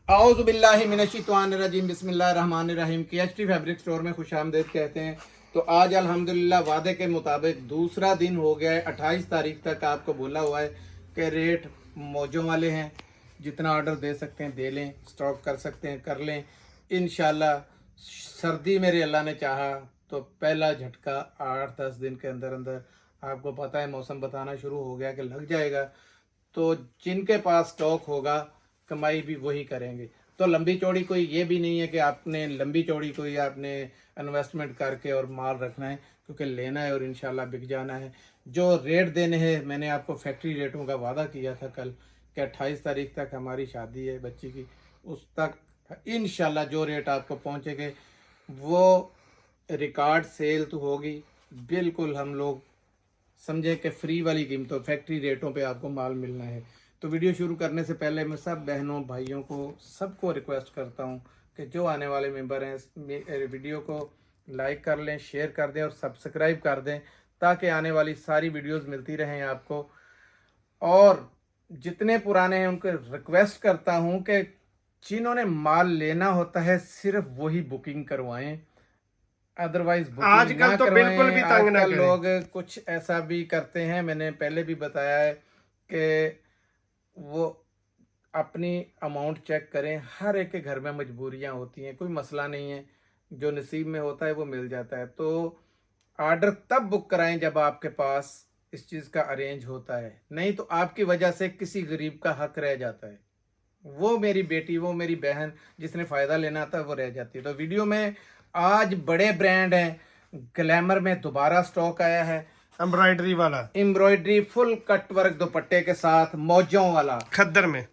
औज़ुबिल्लाहिमिनश्शैतानिर्रजीम बिस्मिल्लाहिर्रहमानिर्रहीम। KHT fabric store में खुशामदीद कहते हैं। तो आज अल्हम्दुलिल्लाह वादे के मुताबिक दूसरा दिन हो गया है। 28 तारीख तक आपको बोला हुआ है कि रेट मौजों वाले हैं, जितना ऑर्डर दे सकते हैं दे लें, स्टॉक कर सकते हैं कर लें। इंशाल्लाह सर्दी मेरे अल्लाह ने चाहा तो पहला झटका 8-10 दिन के अंदर अंदर, आपको पता है मौसम बताना शुरू हो गया कि लग जाएगा। तो जिनके पास स्टॉक होगा कमाई भी वही करेंगे। तो लंबी चौड़ी कोई ये भी नहीं है कि आपने लंबी चौड़ी कोई आपने इन्वेस्टमेंट करके और माल रखना है, क्योंकि लेना है और इंशाल्लाह बिक जाना है। जो रेट देने हैं, मैंने आपको फैक्ट्री रेटों का वादा किया था कल कि 28 तारीख तक हमारी शादी है बच्ची की, उस तक इंशाल्लाह जो रेट आपको पहुंचेंगे वो रिकॉर्ड सेल तो होगी। बिल्कुल हम लोग समझे कि फ्री वाली कीमतों फैक्ट्री रेटों पे आपको माल मिलना है। तो वीडियो शुरू करने से पहले मैं सब बहनों भाइयों को सबको रिक्वेस्ट करता हूं कि जो आने वाले मेंबर हैं वीडियो को लाइक कर लें, शेयर कर दें और सब्सक्राइब कर दें, ताकि आने वाली सारी वीडियोस मिलती रहें आपको। और जितने पुराने हैं उनको रिक्वेस्ट करता हूं कि जिन्होंने माल लेना होता है सिर्फ वही बुकिंग करवाएं, अदरवाइज बुकिंग ना तो बिल्कुल भी तंग ना आजकल करें। लोग कुछ ऐसा भी करते हैं, मैंने पहले भी बताया है कि वो अपनी अमाउंट चेक करें। हर एक के घर में मजबूरियां होती हैं, कोई मसला नहीं है, जो नसीब में होता है वो मिल जाता है। तो ऑर्डर तब बुक कराएं जब आपके पास इस चीज़ का अरेंज होता है, नहीं तो आपकी वजह से किसी गरीब का हक रह जाता है। वो मेरी बेटी, वो मेरी बहन जिसने फ़ायदा लेना था वो रह जाती है। तो वीडियो में आज बड़े ब्रांड हैं, ग्लैमर में दोबारा स्टॉक आया है, एम्ब्रॉयडरी वाला, एम्ब्रॉयडरी फुल कट वर्क दुपट्टे के साथ मौजों वाला। खद्दर में।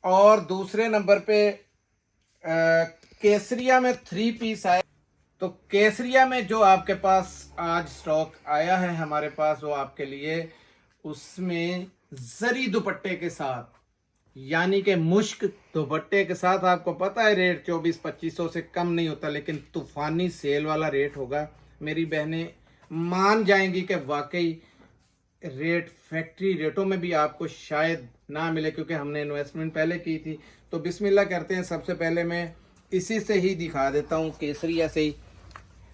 और दूसरे नंबर पे केसरिया में 3 पीस आया। तो केसरिया में जो आपके पास आज स्टॉक आया है हमारे पास, वो आपके लिए उसमें जरी दुपट्टे के साथ, यानी कि मुश्क दुपट्टे के साथ। आपको पता है रेट 2400-2500 से कम नहीं होता, लेकिन तूफानी सेल वाला रेट होगा। मेरी बहनें मान जाएंगी कि वाकई रेट फैक्ट्री रेटों में भी आपको शायद ना मिले, क्योंकि हमने इन्वेस्टमेंट पहले की थी। तो बिस्मिल्लाह करते हैं। सबसे पहले मैं इसी से ही दिखा देता हूँ, केसरिया से ही।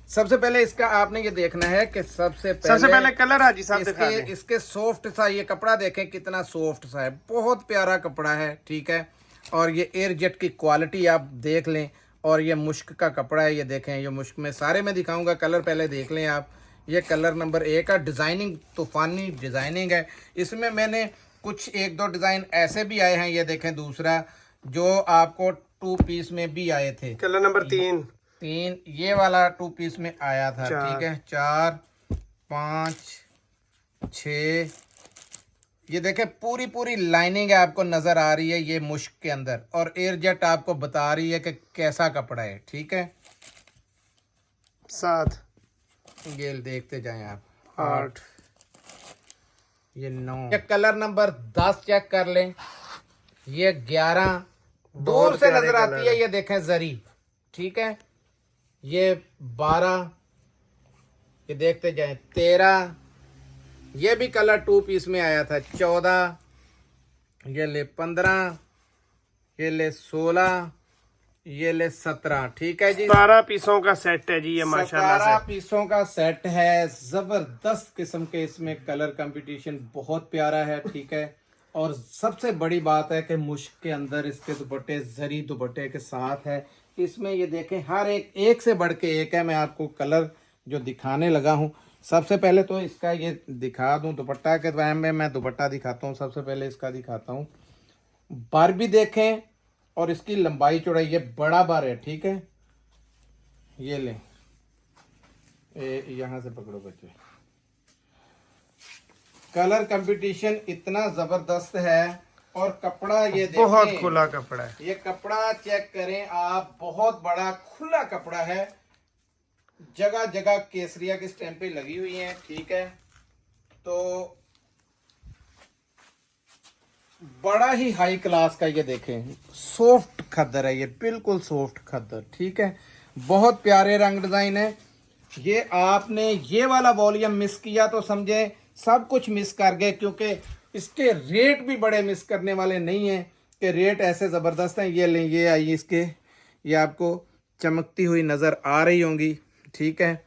सबसे पहले इसका आपने ये देखना है कि सबसे पहले कलर हाजी साहब दिखा इसके दें। इसके सॉफ्ट सा ये कपड़ा देखें, कितना सॉफ्ट सा है, बहुत प्यारा कपड़ा है, ठीक है। और ये एयर जेट की क्वालिटी आप देख लें। और ये मुश्क का कपड़ा है, ये देखें, ये मुश्क में सारे मैं दिखाऊंगा, कलर पहले देख लें आप। ये कलर नंबर 1 का डिज़ाइनिंग तूफानी डिज़ाइनिंग है। इसमें मैंने कुछ 1-2 डिज़ाइन ऐसे भी आए हैं, ये देखें। दूसरा जो आपको 2 पीस में भी आए थे, कलर नंबर 3 ये वाला 2 पीस में आया था, 4 ठीक है। 4, 5, 6, ये देखें पूरी पूरी लाइनिंग है, आपको नजर आ रही है ये मुश्क के अंदर। और एयरजेट आपको बता रही है कि कैसा कपड़ा है, ठीक है। 7 ये देखते जाएं आप। 8 ये 9, ये कलर नंबर 10 चेक कर लें। ये 11 दूर से नजर आती है, ये देखें जरी, ठीक है। ये 12, ये देखते जाएं। 13, ये भी कलर 2 पीस में आया था। 14, ये ले 15, ये ले 16, ये ले 17, ठीक है जी। 17 पीसों का सेट है जी ये, माशाल्लाह 17 से। पीसों का सेट है, जबरदस्त किस्म के। इसमें कलर कंपटीशन बहुत प्यारा है, ठीक है। और सबसे बड़ी बात है कि मुश्क के अंदर इसके दुपट्टे जरी दुपट्टे के साथ है। इसमें ये देखें हर एक से बढ़ के एक है। मैं आपको कलर जो दिखाने लगा हूँ, सबसे पहले तो इसका ये दिखा दूं, दुपट्टा के टाइम में मैं दुपट्टा दिखाता हूँ। सबसे पहले इसका दिखाता हूँ, बार भी देखें और इसकी लंबाई चौड़ाई, ये बड़ा बार है, ठीक है। ये लें, यहाँ से पकड़ो बच्चे। कलर कंपटीशन इतना जबरदस्त है। और कपड़ा ये देखें, बहुत खुला कपड़ा है। ये कपड़ा चेक करें आप, बहुत बड़ा खुला कपड़ा है, जगह जगह केसरिया की स्टैंपें लगी हुई हैं, ठीक है। तो बड़ा ही हाई क्लास का ये देखें, सॉफ्ट खद्दर है, ये बिल्कुल सॉफ्ट खद्दर, ठीक है। बहुत प्यारे रंग डिजाइन है। ये आपने ये वाला वॉल्यूम मिस किया तो समझे सब कुछ मिस कर गए, क्योंकि इसके रेट भी बड़े मिस करने वाले नहीं हैं। के रेट ऐसे ज़बरदस्त हैं। ये लें, ये आई इसके, ये आपको चमकती हुई नज़र आ रही होंगी, ठीक है।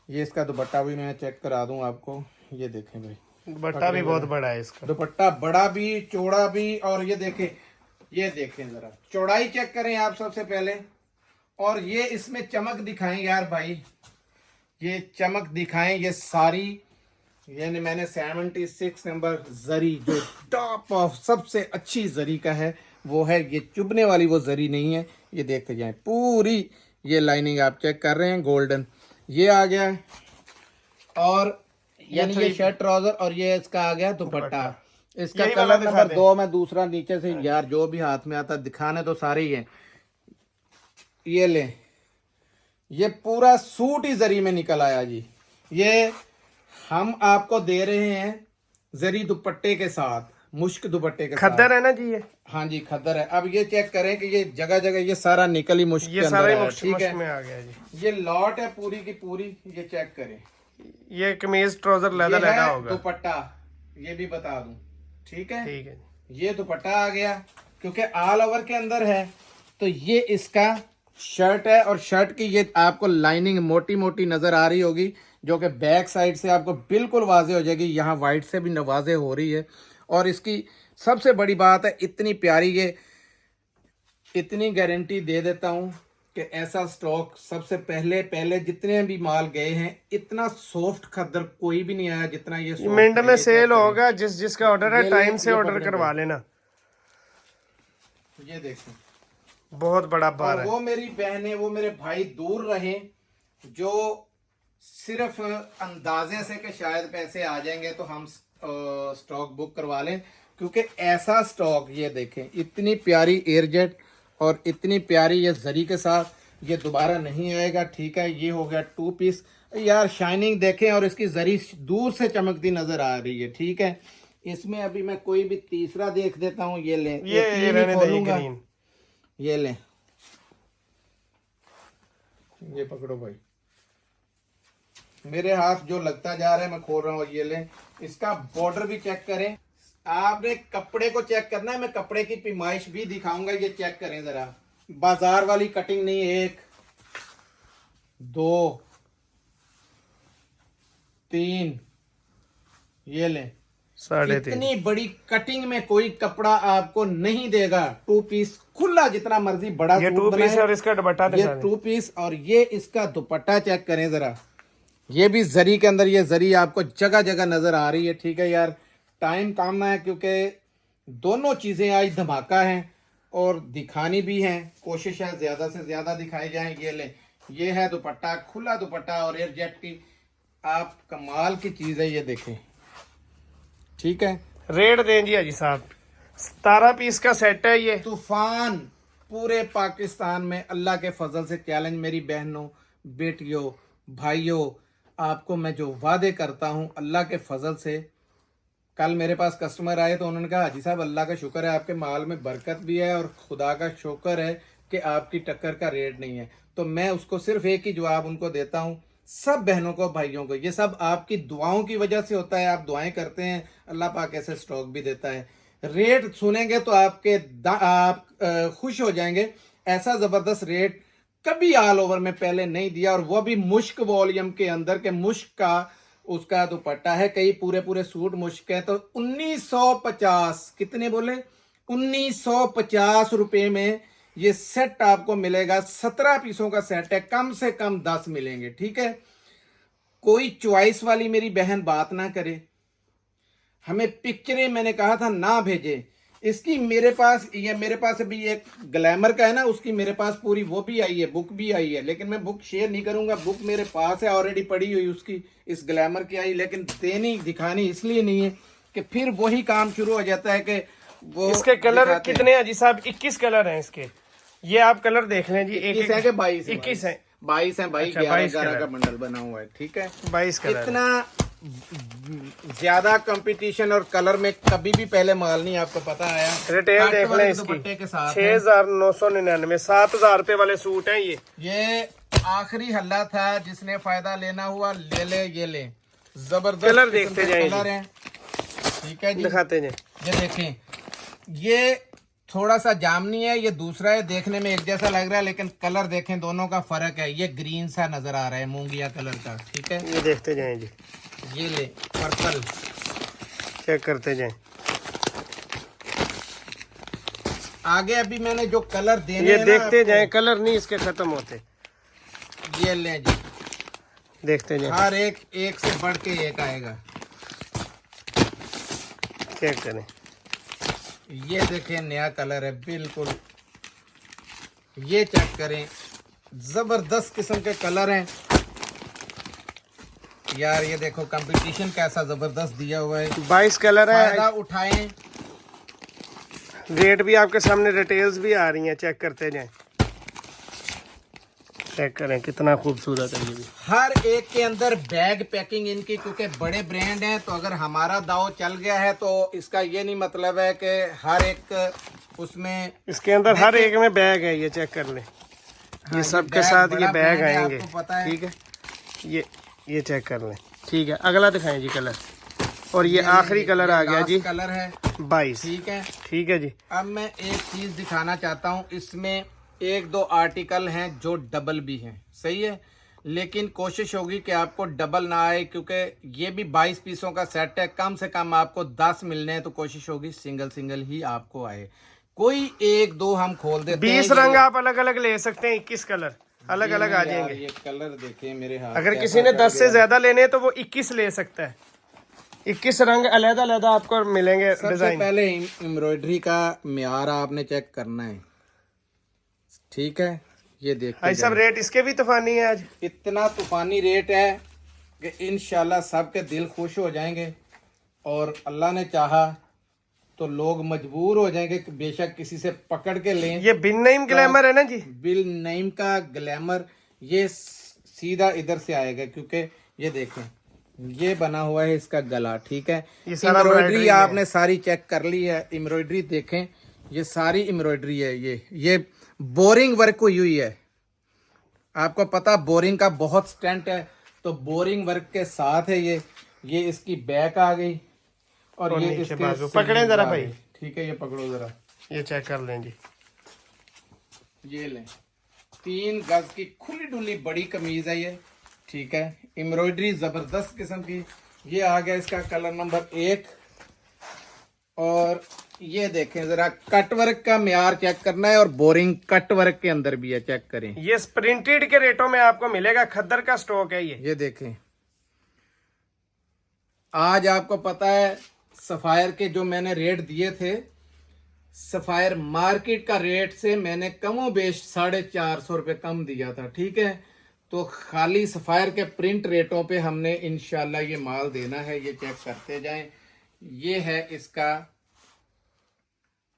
ये इसका दुपट्टा भी मैं चेक करा दूं आपको, ये देखें भाई, दुपट्टा भी बहुत बड़ा है इसका। दुपट्टा बड़ा भी, चौड़ा भी। और ये देखें ज़रा चौड़ाई चेक करें आप सबसे पहले, और ये इसमें चमक दिखाएं यार भाई, ये चमक दिखाएं। ये सारी यानी मैंने 76 नंबर जरी, जो टॉप ऑफ सबसे अच्छी जरी का है वो है, ये चुभने वाली वो जरी नहीं है। ये देखते जाएं, पूरी ये लाइनिंग आप चेक कर रहे हैं, गोल्डन ये आ गया है। और यानी ये शर्ट ट्राउजर, और ये इसका आ गया दुपट्टा। इसका कलर नंबर 2 में दूसरा नीचे से, यार जो भी हाथ में आता दिखाने तो सारे ही हैं। ये ले, ये पूरा सूट ही जरी में निकल आया जी। ये हम आपको दे रहे हैं जरी दुपट्टे के साथ, मुश्क दुपट्टे के साथ। खद्दर है ना जी ये? हाँ जी खद्दर है। अब ये चेक करें कि ये जगह जगह ये सारा निकल ही मुश्क ये के सारा अंदर ही है, मुश्क ठीक है। में आ गया जी। ये लॉट है पूरी की पूरी, ये चेक करें। ये कमीज ट्राउजर लेदर ये लगा है होगा। दुपट्टा, ये भी बता दूं, ठीक है। ठीक है, ये दुपट्टा आ गया, क्योंकि ऑल ओवर के अंदर है। तो ये इसका शर्ट है, और शर्ट की ये आपको लाइनिंग मोटी मोटी नजर आ रही होगी, जो कि बैक साइड से आपको बिल्कुल वाजे हो जाएगी। यहाँ वाइट से भी नवाजे हो रही है। और इसकी सबसे बड़ी बात है, इतनी प्यारी, ये इतनी गारंटी दे देता हूँ कि ऐसा स्टॉक सबसे पहले जितने भी माल गए हैं, इतना सॉफ्ट खद्दर कोई भी नहीं आया जितना ये soft मिनट है। में ये सेल चेक करें। होगा। जिसका ऑर्डर है ये टाइम ले, से ये ऑर्डर पकड़े करवा भाई। लेना। ये देखो, बहुत बड़ा बार और है। वो मेरी बहनें, वो मेरे भाई दूर रहे, जो सिर्फ अंदाजे से कि शायद पैसे आ जाएंगे तो हम स्टॉक बुक करवा लें, क्योंकि ऐसा स्टॉक ये देखें, इतनी प्यारी एयरजेट और इतनी प्यारी ये जरी के साथ ये दोबारा नहीं आएगा, ठीक है। ये हो गया 2 पीस। यार शाइनिंग देखें, और इसकी जरी दूर से चमकती नजर आ रही है, ठीक है। इसमें अभी मैं कोई भी तीसरा देख देता हूँ। ये लें, ये रहने दे ग्रीन। ये लें, ये पकड़ो भाई, मेरे हाथ जो लगता जा रहा है मैं खोल रहा हूँ। ये लें, इसका बॉर्डर भी चेक करें। आपने कपड़े को चेक करना है, मैं कपड़े की पिमाइश भी दिखाऊंगा। ये चेक करें जरा, बाजार वाली कटिंग नहीं। 1 2 3, ये लें, 3.5। इतनी बड़ी कटिंग में कोई कपड़ा आपको नहीं देगा। 2 पीस खुला, जितना मर्जी बड़ा ये सूट 2 पीस बनाए। और इसका दुपट्टा ये दिखा दें। 2 पीस, और ये इसका दुपट्टा चेक करें जरा। ये भी जरी के अंदर, ये जरी आपको जगह जगह नजर आ रही है, ठीक है। यार टाइम काम है, क्योंकि दोनों चीजें आज धमाका है और दिखानी भी है। कोशिश है ज्यादा से ज्यादा दिखाई जाए। ये ले, ये है दुपट्टा, खुला दुपट्टा, और एयरजेट की आप कमाल की चीज है, ये देखें, ठीक है। रेट दें जी हाजी साहब, 17 पीस का सेट है ये। तूफान पूरे पाकिस्तान में, अल्लाह के फजल से चैलेंज मेरी बहनों, बेटियों, भाइयों, आपको मैं जो वादे करता हूं अल्लाह के फजल से। कल मेरे पास कस्टमर आए तो उन्होंने कहा, हाजी साहब अल्लाह का शुक्र है आपके माल में बरकत भी है, और खुदा का शुक्र है कि आपकी टक्कर का रेट नहीं है। तो मैं उसको सिर्फ एक ही जवाब उनको देता हूं, सब बहनों को, भाइयों को, ये सब आपकी दुआओं की वजह से होता है। आप दुआएं करते हैं, अल्लाह पाक ऐसे स्टॉक भी देता है। रेट सुनेंगे तो आप खुश हो जाएंगे। ऐसा जबरदस्त रेट कभी ऑल ओवर में पहले नहीं दिया, और वो भी मुश्क वॉल्यूम के अंदर के मुश्क का उसका दुपट्टा है। कई पूरे पूरे सूट मुश्क है। तो 1950, कितने बोले, 1950 रुपए में ये सेट आपको मिलेगा। 17 पीसों का सेट है, कम से कम 10 मिलेंगे, ठीक है। कोई चॉइस वाली मेरी बहन बात ना करे, हमें पिक्चरें मैंने कहा था ना भेजे। इसकी मेरे पास अभी एक ग्लैमर का है ना, उसकी मेरे पास पूरी वो भी आई है, बुक भी आई है, लेकिन मैं बुक शेयर नहीं करूंगा। बुक मेरे पास है ऑलरेडी पड़ी हुई उसकी, इस ग्लैमर की आई, लेकिन दिखानी इसलिए नहीं है कि फिर वही काम शुरू हो जाता है कि वो इसके कलर कितने हैं जी साहब? 21 कलर हैं इसके। ये आप कलर देख लें जी। 21 है कि 22 है? 21 है। 22 है भाई। अच्छा, 11 का बंडल बना हुआ है, ठीक है। 22 कलर। इतना ज्यादा कंपटीशन और कलर में कभी भी पहले माल नहीं आपको पता आया। रिटेल कट देख वाले लें दुपट्टे इसकी, के साथ 6,999, 7,000 रुपए वाले सूट हैं ये। ये आखिरी हल्ला था, जिसने फायदा लेना हुआ ले ले। ये ले, जबरदस्त कलर देखते जाएं कलर हैं, ठीक है जी, दिखाते जाएं। ये देखें। ये थोड़ा सा जामनी है, ये दूसरा है, देखने में एक जैसा लग रहा है लेकिन कलर देखें दोनों का फर्क है। ये ग्रीन सा नजर आ रहा है मूंगिया कलर का, ठीक है। ये देखते जाएं जी, ये ले पर्पल, चेक करते जाएं। आगे अभी मैंने जो कलर देने ये हैं ना देखते आपको, जाएं, कलर नहीं इसके खत्म होते। ये ले जी, देखते जाएं, हर एक से बढ़ के एक आएगा। चेक करें। ये देखें नया कलर है बिल्कुल, ये चेक करें, जबरदस्त किस्म के कलर हैं यार। ये देखो कंपटीशन कैसा जबरदस्त दिया हुआ है, 22 कलर फायदा है। उठाएं। रेट भी आपके सामने, डिटेल्स भी आ रही हैं, चेक करते जाएं। चेक करें कितना खूबसूरत है ये भी। हर एक के अंदर बैग पैकिंग इनकी, क्योंकि बड़े ब्रांड हैं तो अगर हमारा दाव चल गया है तो इसका ये नहीं मतलब है कि हर एक उसमें, इसके अंदर हर एक में बैग है, ये चेक कर लें। ये सब के साथ ये बड़ा बैग brand है, आएंगे, आपको पता है। ठीक है। ये चेक कर लें, ठीक है। अगला दिखाएं जी कलर, और ये आखिरी कलर आ गया जी, कलर है 22, ठीक है। ठीक है जी। अब मैं एक चीज दिखाना चाहता हूँ, इसमें एक दो आर्टिकल हैं जो डबल भी हैं, सही है, लेकिन कोशिश होगी कि आपको डबल ना आए, क्योंकि ये भी 22 पीसों का सेट है। कम से कम आपको 10 मिलने हैं तो कोशिश होगी सिंगल सिंगल ही आपको आए, कोई एक दो हम खोल देते हैं। 20 रंग आप अलग अलग ले सकते हैं, 21 कलर अलग अलग आ जाएंगे। ये कलर देखिए मेरे हाथ, अगर किसी ने 10 से ज्यादा लेने हैं तो वो 21 ले सकता है। 21 रंग अलग अलग आपको मिलेंगे। सबसे डिजाइन पहले एम्ब्रॉयडरी का म्यार आपने चेक करना है, ठीक है। ये देखते भाई साहब, रेट इसके भी तूफानी है आज। इतना तूफानी रेट है कि इंशाल्लाह सबके दिल खुश हो जाएंगे, और अल्लाह ने चाहा तो लोग मजबूर हो जाएंगे कि बेशक किसी से पकड़ के लें। ये बिन नेम ग्लैमर है ना जी, बिल नईम का ग्लैमर, ये सीधा इधर से आएगा, क्योंकि ये देखें ये बना हुआ है इसका गला, ठीक है। ये सारा एम्ब्रॉयडरी embroidery आपने सारी चेक कर ली है, एम्ब्रॉयडरी देखें, ये सारी एम्ब्रॉयडरी है। ये बोरिंग वर्क हुई है, आपको पता बोरिंग का बहुत स्टैंड है, तो बोरिंग वर्क के साथ है ये इसकी बैक आ गई, और ये इसके बाजू पकड़ें जरा भाई, ठीक है। ये पकड़ो जरा, ये चेक कर लें जी। ये लें, 3 गज की खुली डुली बड़ी कमीज है ये, ठीक है। एम्ब्रॉयडरी जबरदस्त किस्म की। ये आ गया इसका कलर नंबर 1, और ये देखें जरा, कट वर्क का म्यार चेक करना है, और बोरिंग कट वर्क के अंदर भी है, चेक करें। ये प्रिंटेड के रेटों में आपको मिलेगा, खद्दर का स्टॉक है ये देखें, आज आपको पता है सफायर के जो मैंने रेट दिए थे, सफायर मार्केट का रेट से मैंने कमो बेश 450 रुपये कम दिया था, ठीक है। तो खाली सफायर के प्रिंट रेटों पे हमने इंशाल्लाह ये माल देना है। ये चेक करते जाएं, ये है इसका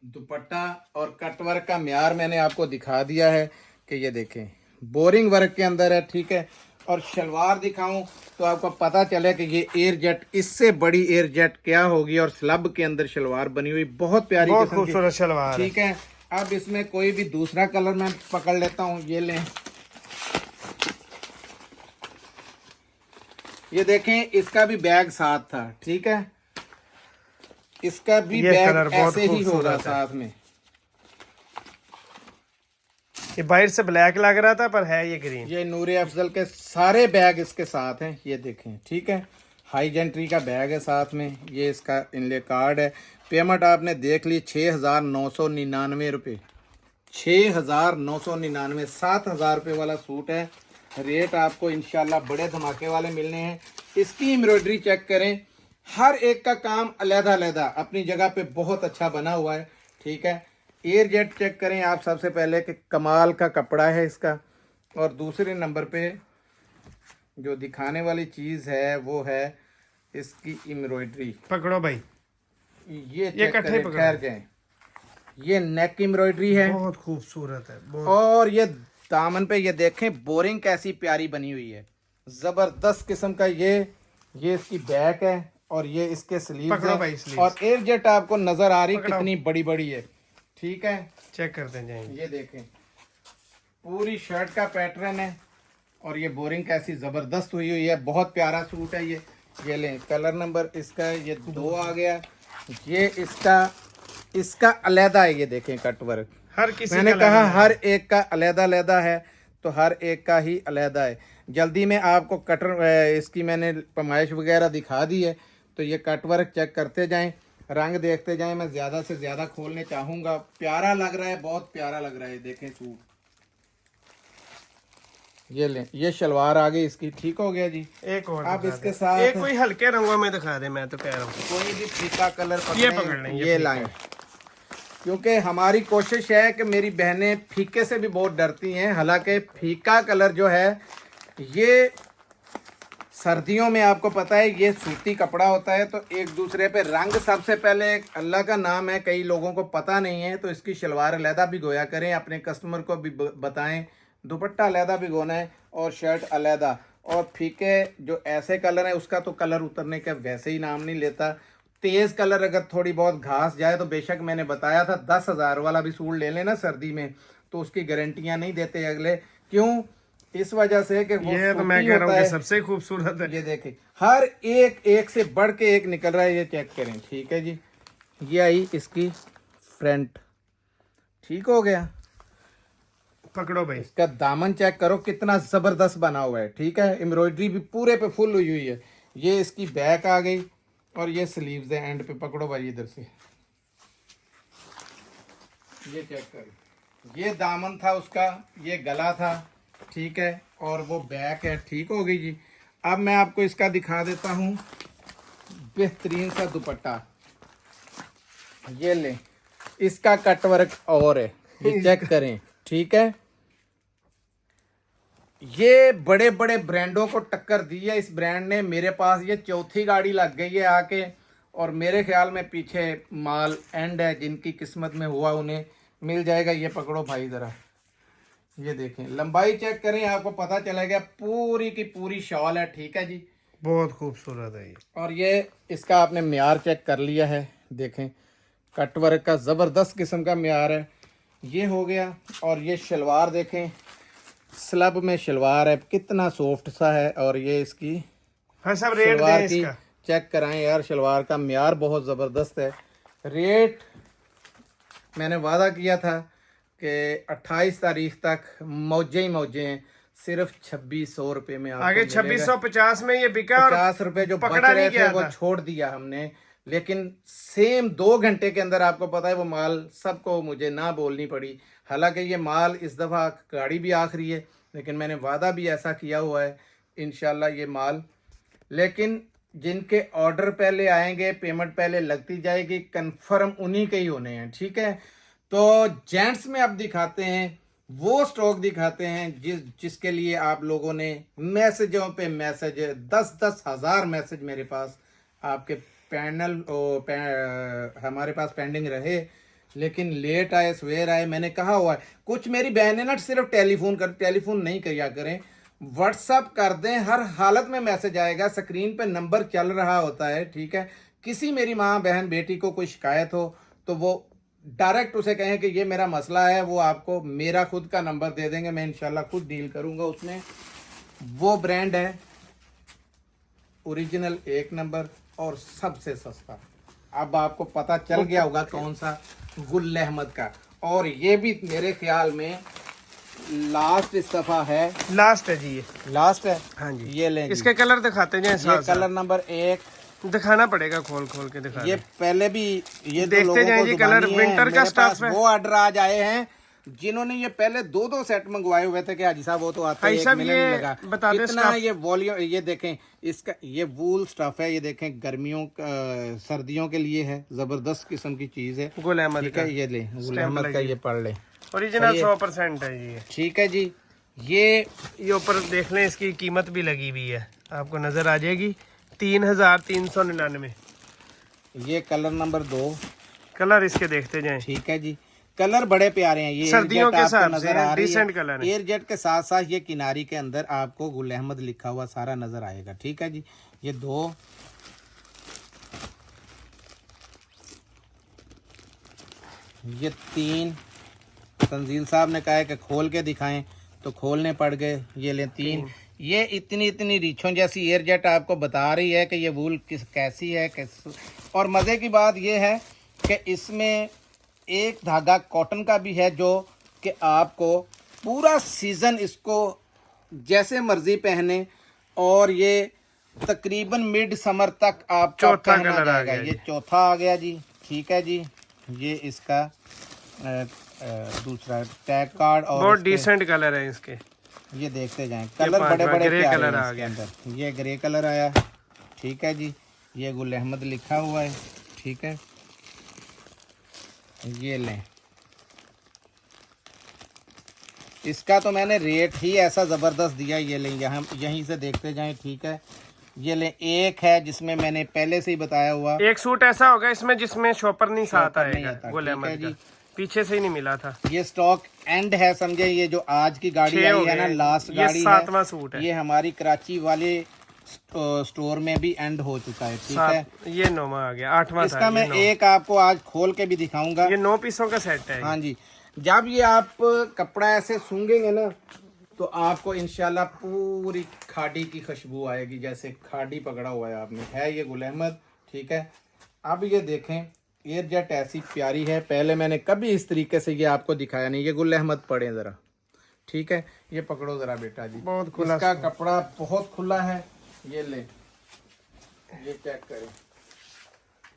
दुपट्टा, और कटवर्क का म्यार मैंने आपको दिखा दिया है कि ये देखें बोरिंग वर्क के अंदर है, ठीक है। और शलवार दिखाऊं तो आपको पता चले कि ये एयर जेट, इससे बड़ी एयर जेट क्या होगी, और स्लब के अंदर शलवार बनी हुई, बहुत प्यारी, बहुत किस्म की, खूबसूरत शलवार, ठीक है। अब इसमें कोई भी दूसरा कलर मैं पकड़ लेता हूं, ये लें, ये देखें, इसका भी बैग साथ था, ठीक है। इसका भी बैग ऐसे ही होगा साथ में। ये बाहर से ब्लैक लग रहा था पर है ये ग्रीन। ये नूरे अफजल के सारे बैग इसके साथ हैं, ये देखें, ठीक है। हाई जेंट्री का बैग है साथ में, ये इसका इनले कार्ड है। पेमेंट आपने देख ली 6,999 रुपये, 6,999, 7,000 रुपये वाला सूट है। रेट आपको इंशाल्लाह बड़े धमाके वाले मिलने हैं। इसकी एम्ब्रॉयडरी चेक करें, हर एक का काम अलग-अलग अपनी जगह पे बहुत अच्छा बना हुआ है, ठीक है। एयर जेट चेक करें आप सबसे पहले कि कमाल का कपड़ा है इसका, और दूसरे नंबर पे जो दिखाने वाली चीज़ है वो है इसकी एम्ब्रॉयडरी। पकड़ो भाई, ये चेक करें, खैर जाए, ये नेक एम्ब्रॉयडरी है, बहुत खूबसूरत है बहुत। और ये दामन पे ये देखें बोरिंग कैसी प्यारी बनी हुई है, जबरदस्त किस्म का। ये इसकी बैक है, और ये इसके स्लीव्स है, और एयर जेट आपको नजर आ रही कितनी बड़ी बड़ी है, ठीक है। चेक करते जाएंगे, ये देखें पूरी शर्ट का पैटर्न है, और ये बोरिंग कैसी जबरदस्त हुई है, बहुत प्यारा सूट है ये लें। कलर नंबर इसका ये 2 आ गया। ये इसका इसका अलहदा है, ये देखें कटवर्क। हर किसी मैंने का कहा अलग हर एक का अलहदा अलहदा है, तो हर एक का ही अलहदा है। जल्दी में आपको कटर इसकी मैंने पमाइश वगैरह दिखा दी है, तो ये कटवर्क चेक करते जाएं, रंग देखते जाएं। मैं ज़्यादा से ज़्यादा खोलने चाहूँगा। प्यारा लग रहा है, बहुत प्यारा लग रहा है। देखें सूट, ये लें, ये शलवार आ गई इसकी। ठीक हो गया जी। एक और आप दिखा इसके दें। साथ एक कोई हल्के रंगों में दिखा दे, मैं तो कह रहा हूँ कोई भी फीका कलर ये पकड़ें, पकड़ लें, ये लाएं, क्योंकि हमारी कोशिश है कि मेरी बहनें फीके से भी बहुत डरती हैं। हालांकि फीका कलर जो है ये सर्दियों में आपको पता है ये सूती कपड़ा होता है, तो एक दूसरे पे रंग सबसे पहले अल्लाह का नाम है, कई लोगों को पता नहीं है। तो इसकी शलवार अलहदा भिगोया करें, अपने कस्टमर को भी बताएं, दुपट्टा अलहदा भिगोना है और शर्ट अलहदा। और फीके जो ऐसे कलर है उसका तो कलर उतरने का वैसे ही नाम नहीं लेता। तेज़ कलर अगर थोड़ी बहुत घास जाए तो बेशक मैंने बताया था 10,000 वाला भी सूट ले लेना सर्दी में, तो उसकी गारंटियां नहीं देते अगले। क्यों? इस वजह से कि वो ये तो मैं कह रहा हूँ कि सबसे खूबसूरत है। ये देखें हर एक से बढ़ के एक निकल रहा है, ये चेक करें। ठीक है जी, ये आई इसकी फ्रंट। ठीक हो गया। पकड़ो भाई, इसका दामन चेक करो कितना जबरदस्त बना हुआ है। ठीक है, एम्ब्रॉयडरी भी पूरे पे फुल हुई हुई है। ये इसकी बैक आ गई और ये स्लीव्स है एंड पे। पकड़ो भाई इधर से, ये चेक करो, ये दामन था उसका, ये गला था। ठीक है, और वो बैक है। ठीक हो गई जी। अब मैं आपको इसका दिखा देता हूँ बेहतरीन सा दुपट्टा। ये ले, इसका कटवर्क और है, ये चेक करें। ठीक है, ये बड़े बड़े ब्रांडों को टक्कर दी है इस ब्रांड ने। मेरे पास ये चौथी गाड़ी लग गई है आके, और मेरे ख्याल में पीछे माल एंड है, जिनकी किस्मत में हुआ उन्हें मिल जाएगा। ये पकड़ो भाई ज़रा, ये देखें, लंबाई चेक करें, आपको पता चलेगा पूरी की पूरी शॉल है। ठीक है जी, बहुत खूबसूरत है ये। और ये इसका आपने म्यार चेक कर लिया है। देखें कटवर्क का ज़बरदस्त किस्म का म्यार है। ये हो गया। और ये शलवार देखें, स्लब में शलवार है, कितना सॉफ्ट सा है। और ये इसकी हाँ सब रेट शलवार दें की इसका। चेक कराएं यार, शलवार का म्यार बहुत ज़बरदस्त है। रेट मैंने वादा किया था कि 28 तारीख तक मौजे ही मौजे हैं। सिर्फ 2600 रुपये में आपको आगे मिलेगा। 2650 में ये बिका और 50 रुपए जो बच पकड़ा रहे नहीं थे गया वो था। छोड़ दिया हमने। लेकिन सेम 2 घंटे के अंदर आपको पता है वो माल सबको मुझे ना बोलनी पड़ी। हालांकि ये माल इस दफ़ा गाड़ी भी आखिरी है, लेकिन मैंने वादा भी ऐसा किया हुआ है इंशाल्लाह ये माल। लेकिन जिनके ऑर्डर पहले आएंगे, पेमेंट पहले लगती जाएगी, कंफर्म उन्हीं के ही होने हैं। ठीक है, तो जेंट्स में अब दिखाते हैं वो स्टॉक दिखाते हैं जिसके लिए आप लोगों ने मैसेजों पे मैसेज 10-10 हज़ार मैसेज मेरे पास आपके हमारे पास पेंडिंग रहे, लेकिन लेट आए सवेर आए। मैंने कहा हुआ है कुछ मेरी बहनें ना सिर्फ टेलीफोन नहीं किया करें, व्हाट्सअप कर दें, हर हालत में मैसेज आएगा, स्क्रीन पे नंबर चल रहा होता है। ठीक है, किसी मेरी माँ बहन बेटी को कोई शिकायत हो तो वो डायरेक्ट उसे कहें कि ये मेरा मसला है, वो आपको मेरा खुद का नंबर दे देंगे, मैं इंशाल्लाह खुद डील करूंगा उसमें। वो ब्रांड है ओरिजिनल, 1 नंबर और सबसे सस्ता। अब आपको पता चल गया होगा कौन सा, गुल अहमद का। और ये भी मेरे ख्याल में लास्ट इस दफा है, लास्ट है जी, ये लास्ट है। हाँ जी, ये लें जी। इसके कलर दिखाते हैं। ये कलर नंबर 1 दिखाना पड़ेगा, खोल खोल के दिखा ये दें। पहले भी ये देखते तो लोगों जाएं को जी, जुबानी कलर है। विंटर का मेरे स्टफ पास है। वो ऑर्डर आज आए हैं जिन्होंने ये पहले 2-2 सेट मंगवाए हुए थे कि हाजी साहब वो तो आता है, हाजी एक साहब मिनट ये नहीं लगा। बता दें कितना स्टफ। ये वॉल्यूम, ये देखें इसका, ये वूल स्टफ है। ये देखें गर्मियों सर्दियों के लिए है, जबरदस्त किस्म की चीज है। गुल अहमद ठीक का है, ये ले गुल अहमद का, ये पढ़ ले, ओरिजिनल 100% है जी। ठीक है जी। ये ऊपर देख लें, इसकी कीमत भी लगी हुई है, आपको नजर आ जाएगी, 3399। ये कलर नंबर 2, कलर इसके देखते जाएं। ठीक है जी। कलर बड़े प्यारे हैं। ये सर्दियों एयरजेट के आपको हिसाब नजर से आ रही डिसेंट है। कलर है। एयरजेट के साथ साथ ये किनारी के अंदर आपको गुल अहमद लिखा हुआ सारा नजर आएगा। ठीक है जी। ये 2, ये 3। तंजील साहब ने कहा है कि खोल के दिखाएं, तो खोलने पड़ गए। ये ले 3। ये इतनी इतनी रीछों जैसी एयरजेट आपको बता रही है कि ये वूल कैसी है। और मज़े की बात ये है कि इसमें एक धागा कॉटन का भी है जो कि आपको पूरा सीजन इसको जैसे मर्जी पहने, और ये तकरीबन मिड समर तक आपका चौथा पहना कलर आ जाएगा। गया ये जी। चौथा आ गया जी, ठीक है जी। ये इसका दूसरा टैग कार्ड, और बहुत इसके डिसेंट कलर है इसके। ये देखते जाएं, कलर बड़े पांचवा बड़े ग्रे प्यारे कलर हैं आ इसके गया। अंदर। ये ग्रे कलर आया, ठीक है जी। ये गुल अहमद लिखा हुआ है, ठीक है। ये लें, इसका तो मैंने रेट ही ऐसा ज़बरदस्त दिया। ये लें, यहाँ यहीं से देखते जाएं, ठीक है। ये लें, एक है जिसमें मैंने पहले से ही बताया हुआ, एक सूट ऐसा होगा इसमें जिसमें शॉपर नहीं साथ शॉपर नहीं आएगा, आता, गुल ठीक है अहमद जी। का पीछे से ही नहीं मिला था। ये स्टॉक एंड है, समझे। ये जो आज की गाड़ी 6 हो आई है ना, गए। लास्ट ये गाड़ी 7वां सूट है। ये हमारी कराची वाले स्टोर में भी एंड हो चुका है, ठीक है। ये 9वां आ गया, 8वां था इसका मैं ये 9। एक आपको आज खोल के भी दिखाऊंगा। ये 9 पीसों का सेट है। हाँ जी, जब ये आप कपड़ा ऐसे सूंघेंगे ना, तो आपको इंशाल्लाह पूरी खाड़ी की खुशबू आएगी, जैसे खाड़ी पकड़ा हुआ है आपने। है ये गुल अहमद, ठीक है। अब ये देखें, एयरजेट ऐसी प्यारी है, पहले मैंने कभी इस तरीके से ये आपको दिखाया नहीं। ये गुल अहमद पड़े ज़रा, ठीक है। ये पकड़ो ज़रा बेटा जी, बहुत खुला, इसका कपड़ा बहुत खुला है। ये ले, ये चेक करें।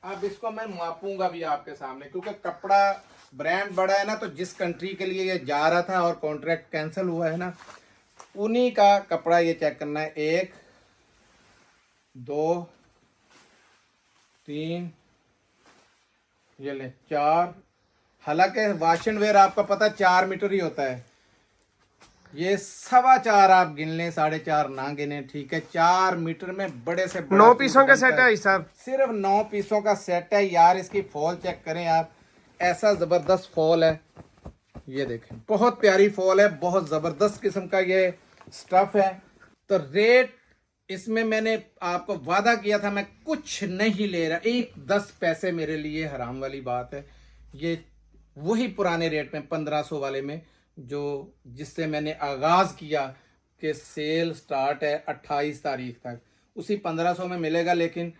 अब इसको मैं मापूंगा भी आपके सामने, क्योंकि कपड़ा ब्रांड बड़ा है ना, तो जिस कंट्री के लिए ये जा रहा था और कॉन्ट्रैक्ट कैंसिल हुआ है ना, उन्हीं का कपड़ा ये चेक करना है। 1 2 3, ये ले 4। हालांकि वाशन वेयर आपका पता 4 मीटर ही होता है, ये 4.25 आप गिन लें, 4.5 ना गिने, ठीक है। 4 मीटर में बड़े से बड़ा 9 सूट पीसों का बनता सेट है साहब। सिर्फ 9 पीसों का सेट है यार। इसकी फॉल चेक करें आप, ऐसा जबरदस्त फॉल है। ये देखें, बहुत प्यारी फॉल है, बहुत जबरदस्त किस्म का ये स्टफ है। तो रेट इसमें मैंने आपको वादा किया था, मैं कुछ नहीं ले रहा, 1-10 पैसे मेरे लिए हराम वाली बात है। ये वही पुराने रेट में 1500 वाले में, जो जिससे मैंने आगाज किया कि सेल स्टार्ट है 28 तारीख तक, उसी 1500 में मिलेगा। लेकिन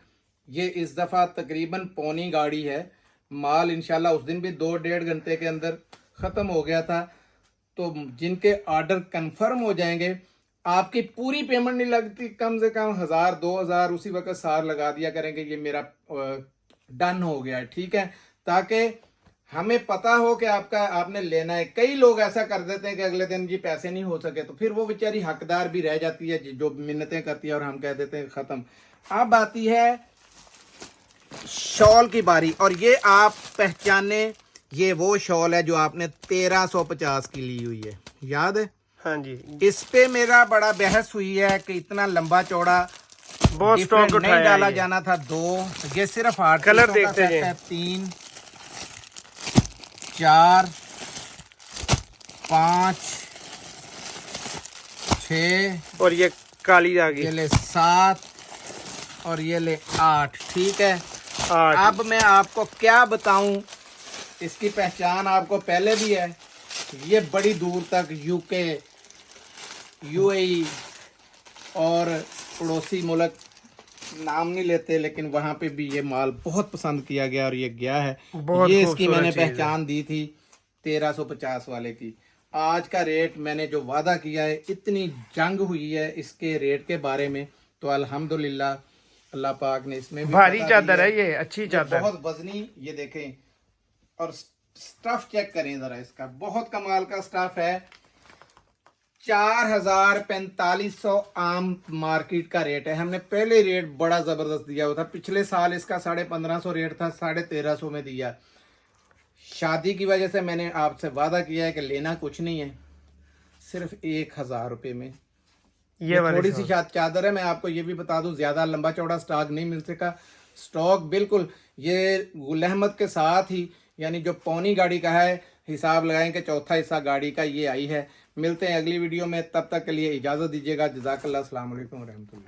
ये इस दफ़ा तकरीबन पौनी गाड़ी है माल। इंशाल्लाह उस दिन भी 2-1.5 घंटे के अंदर ख़त्म हो गया था। तो जिनके ऑर्डर कंफर्म हो जाएंगे, आपकी पूरी पेमेंट नहीं लगती, कम से कम 1000-2000 उसी वक्त सार लगा दिया करेंगे, ये मेरा डन हो गया है, ठीक है। ताकि हमें पता हो कि आपने लेना है। कई लोग ऐसा कर देते हैं कि अगले दिन जी पैसे नहीं हो सके, तो फिर वो बेचारी हकदार भी रह जाती है जो मिन्नतें करती है, और हम कह देते हैं ख़त्म। अब आती है शॉल की बारी, और ये आप पहचाने, ये वो शॉल है जो आपने 1350 की ली हुई है, याद है? हाँ जी, इस पे मेरा बड़ा बहस हुई है कि इतना लंबा चौड़ा बहुत स्टॉक नहीं उठाया डाला है। जाना था। 2 ये सिर्फ 8 कलर देखते हैं। 3 4 5 6 और ये काली आ गई ये ले 7 और ये ले 8, ठीक है। 8। अब मैं आपको क्या बताऊं, इसकी पहचान आपको पहले भी है। ये बड़ी दूर तक यूके, यूएई और पड़ोसी मुल्क, नाम नहीं लेते, लेकिन वहाँ पे भी ये माल बहुत पसंद किया गया और ये गया है। बहुत ये इसकी खूबसूरत मैंने चीज़ है। पहचान दी थी 1350 वाले की। आज का रेट मैंने जो वादा किया है, इतनी जंग हुई है इसके रेट के बारे में, तो अल्हम्दुलिल्लाह अल्लाह पाक ने इसमें भी भारी पता चादर दिया है, ये अच्छी चादर। बहुत वजनी। ये देखें, और स्टफ चेक करें जरा, इसका बहुत कमाल का स्टफ है। 4500 आम मार्केट का रेट है। हमने पहले रेट बड़ा जबरदस्त दिया हुआ था, पिछले साल इसका 1550 रेट था, 1350 में दिया। शादी की वजह से मैंने आपसे वादा किया है कि लेना कुछ नहीं है, सिर्फ 1000 रुपये में। ये वाली थोड़ी सी चादर है, मैं आपको ये भी बता दूं, ज्यादा लंबा चौड़ा स्टॉक नहीं मिल सका। स्टॉक बिल्कुल ये गुल अहमद के साथ ही, यानी जो पौनी गाड़ी का है, हिसाब लगाएं कि चौथा हिस्सा गाड़ी का ये आई है। मिलते हैं अगली वीडियो में, तब तक के लिए इजाजत दीजिएगा। जज़ाकल्लाह, अस्सलाम वालेकुम रहमतुल्लाह।